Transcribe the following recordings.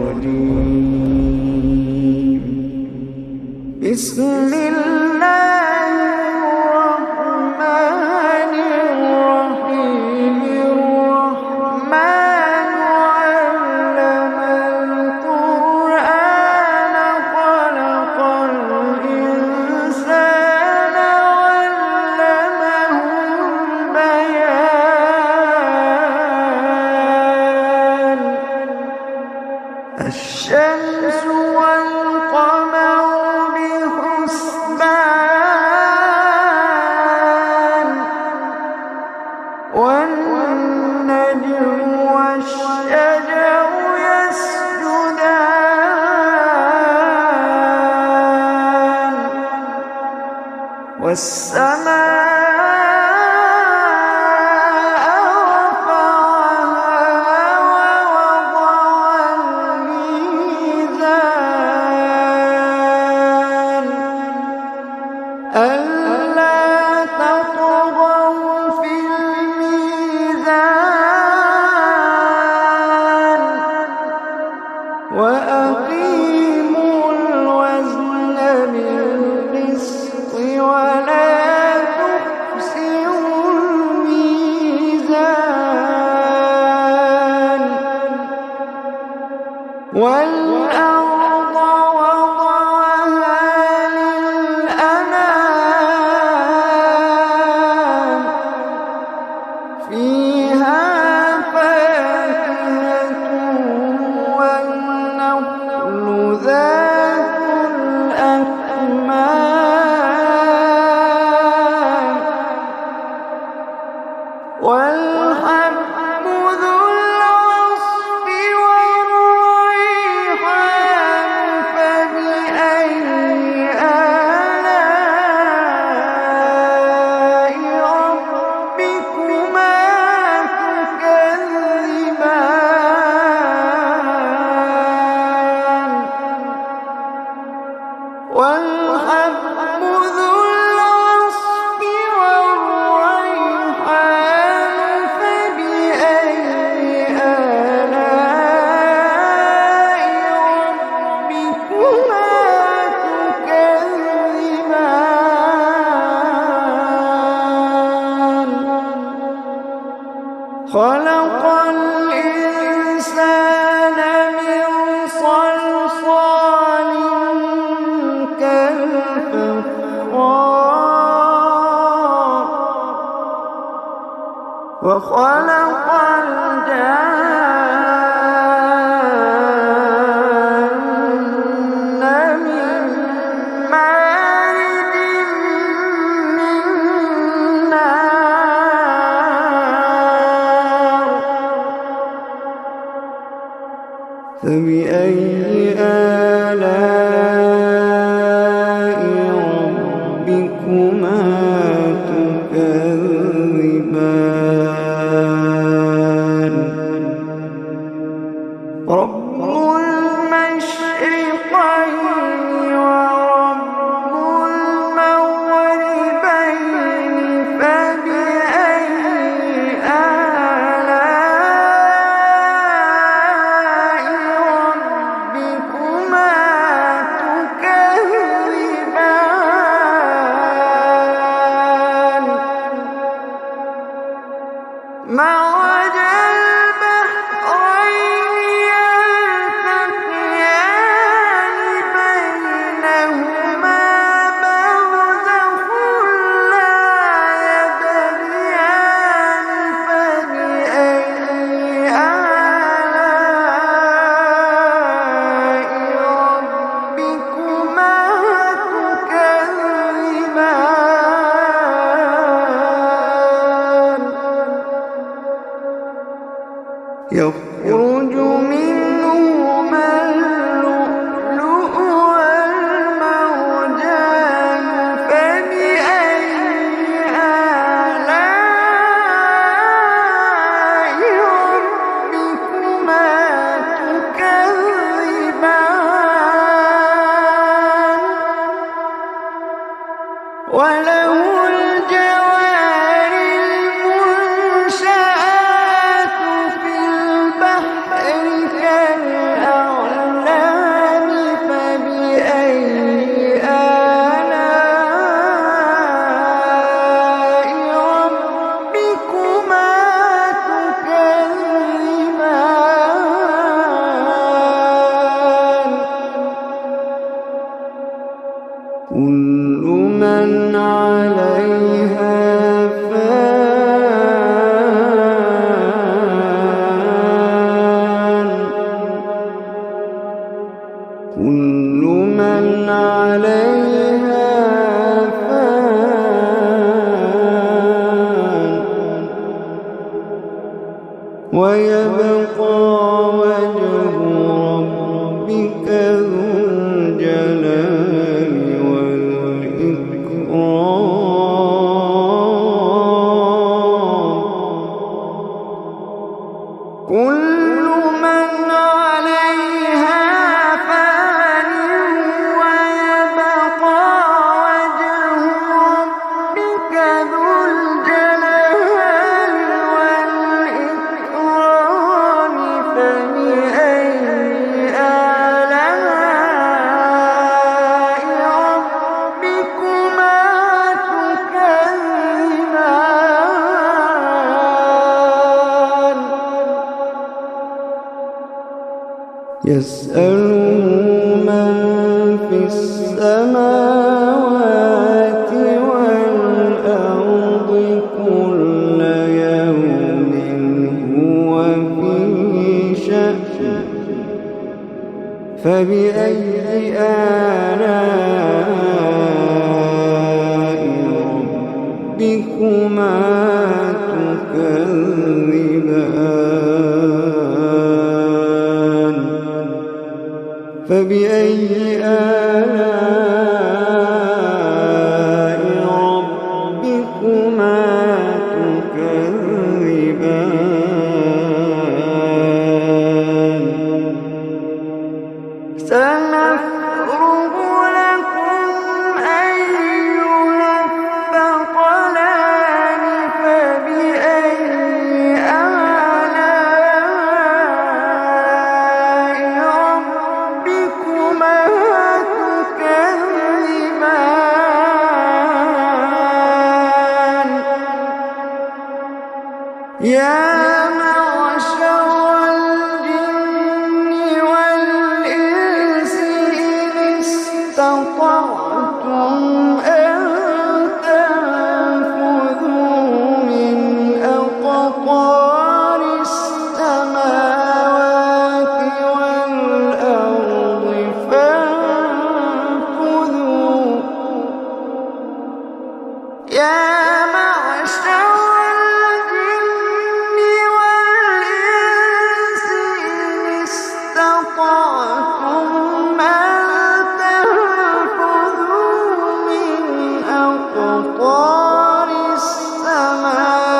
الرجيم. بسم الله الرحمن الرحيم. الرحمن علم القرآن خلق الإنسان علمه البيان. الشمس والقمر بحسبان، والنجم والشجر يسجدان، والسماء ألا تطغوا في الميزان، وأقيموا الوزن بالقسط ولا تخسروا الميزان. والأرض وضعها للأنام، فيها فاكهة والنخل ذات الأكمام، والحب ذو العصف والريحان. فبأي آلاء ربكما تكذبان؟ والحب ذو العصف والريحان. فبأي آلاء ربكما تكذبان؟ خلق الإنسان من صلصال كالفخار، وخلق الجان من مارج من نار. فبأي آلاء ربكما تكذبان؟ رب المشرقين ورب المغربين. فبأي آلاء ربكما تكذبان؟ مرج البحرين يلتقيان بينهما برزخ لا يبغيان. فبأي آلاء ربكما تكذبان؟ يخرج منهما اللؤلؤ والمرجان. فبأي آلاء ربكما تكذبان؟ وله الجوار المنشآت في البحر ويبقى وجه ربك ذو الجلال والإكرام. كل من عليها فان ويبقى وجه ربك ذو الجلال والإكرام. فبأي آلاء ربكما تكذبان؟ يسأله من في السماوات والأرض كل يوم هو في شأن. فبأي آلاء ربكما تكذبان؟ فبأي آلاء ربكما تكذبان؟ سنفرغ لكم أيها الثقلان. فبأي آلاء ربكما تكذبان؟ يا معشر الجن والإنس إن استطعتم أن تنفذوا من أقطار السماوات والأرض فانفذوا. يا معشر الجن والإنس إن استطعتم أن تنفذوا من أقطار السماوات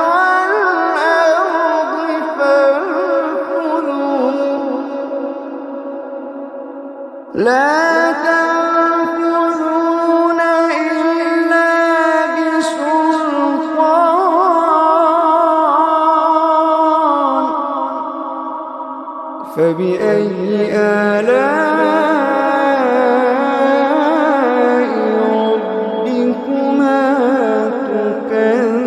والأرض فانفذوا. لا تنفذون إلا بسلطان. فبأي آلاء ربكما تكذبان؟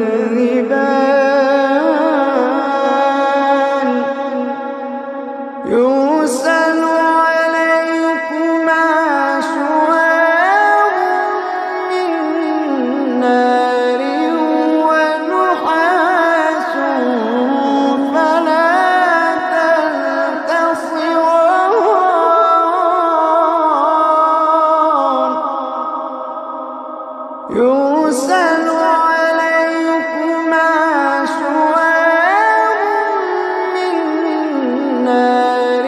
يرسل عليكما شواظ من نار ونحاس فلا تنتصران. يرسل عليكما شواظ من نار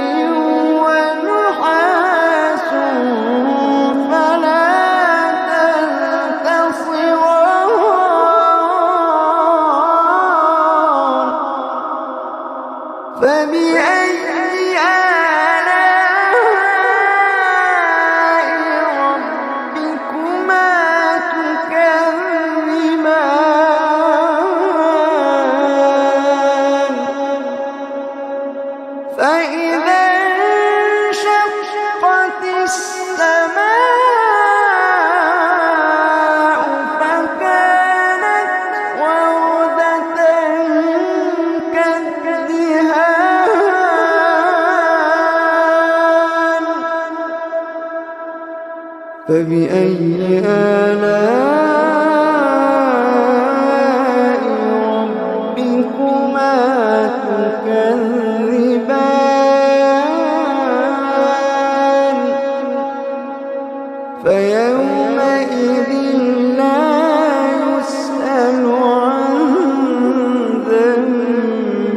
ونحاس فلا تنتصران. فبأي آلاء ربكما تكذبان؟ فإذا انشقت السماء فكانت وردة كالدهان. فبأي آلاء ربكما تكذبان؟ فيومئذ لا يسأل عن ذنبه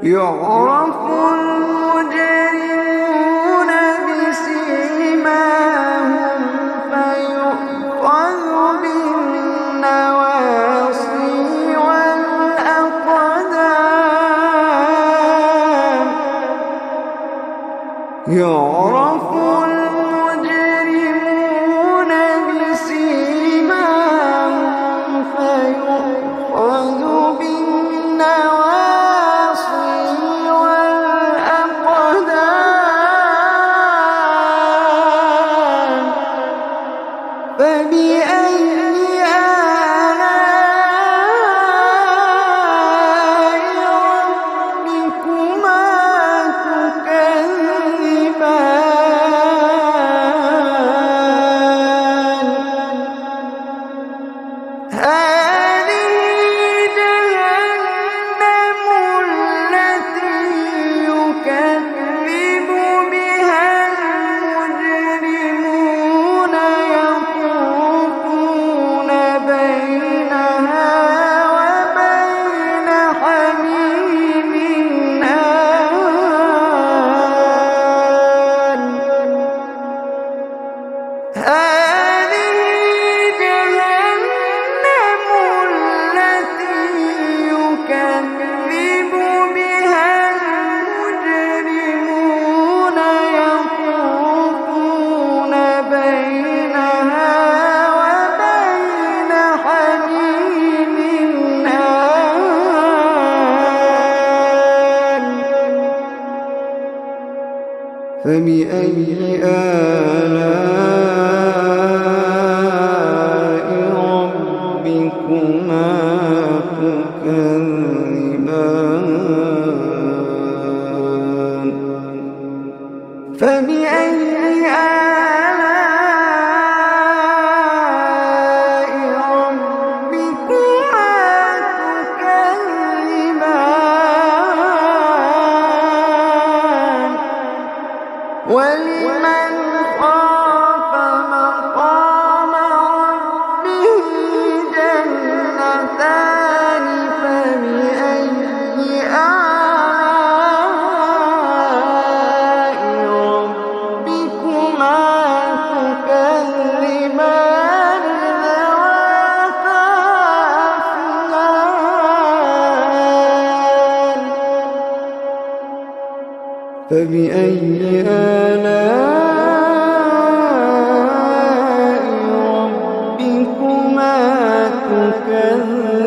يعرف المجرمون بسيماهم فيؤخذ بالنواصي والأقدام. يعرف المجرمون بسيماهم فيؤخذ بالنواصي والأقدام. فبأي آلاء ربكما تكذبان. هذه جهنم التي يكذب بها المجرمون يطوفون بينها وبين حميم آن. هذه جهنم التي يكذب بها المجرمون يطوفون بينها وبين حميم آن. فبأي آلاء ربكما تكذبان. فبأي آلاء ربكما تكذبان. ولمن خاف مقام ربه جنتان. فبأي آلاء ربكما تكذبان ذواتا أفنان. فبأي آلاء ربكما تكذبان.